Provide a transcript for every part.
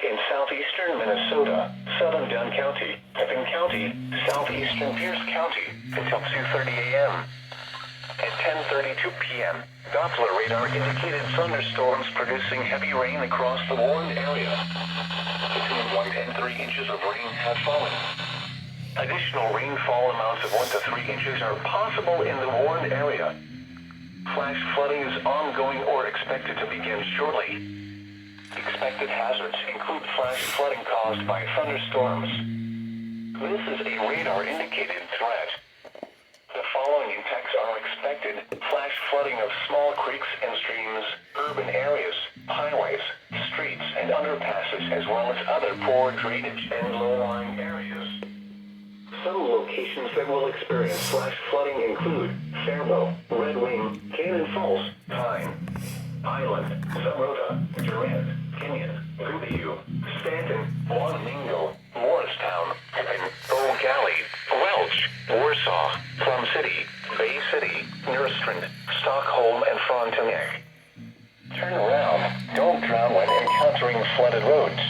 in southeastern Minnesota, southern Dunn County, Pepin County, southeastern Pierce County, until 2:30 a.m. At 10:32 p.m., Doppler radar indicated thunderstorms producing heavy rain across the warned area. Between 1 and 3 inches of rain have fallen. Additional rainfall amounts of 1 to 3 inches are possible in the warned area. Flash flooding is ongoing or expected to begin shortly. Expected hazards include flash flooding caused by thunderstorms. This is a radar-indicated threat. The following impacts are expected: flash flooding of small creeks and streams, urban areas, highways, streets, and underpasses, as well as other poor drainage and low-lying areas. Some locations that will experience flash flooding include Faribault, Red Wing, Cannon Falls, Pine Island, Zamrota, Durant, Kenyon, Goodhue, Stanton, Wanamingo, Morristown, Pepin, Eau Gallie, Welch, Warsaw, Plum City, Bay City, Nerstrand, Stockholm, and Frontenac. Turn around. Don't drown when encountering flooded roads.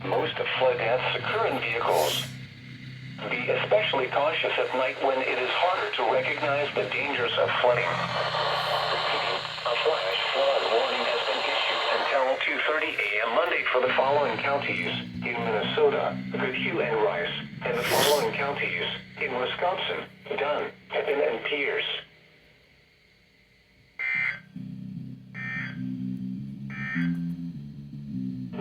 Most of flood deaths occur in vehicles. Be especially cautious at night when it is harder to recognize the dangers of flooding. Repeating, a flash flood warning has been issued until 2:30 a.m. Monday for the following counties in Minnesota, Goodhue and Rice, and the following counties in Wisconsin, Dunn, Pepin, and Pierce.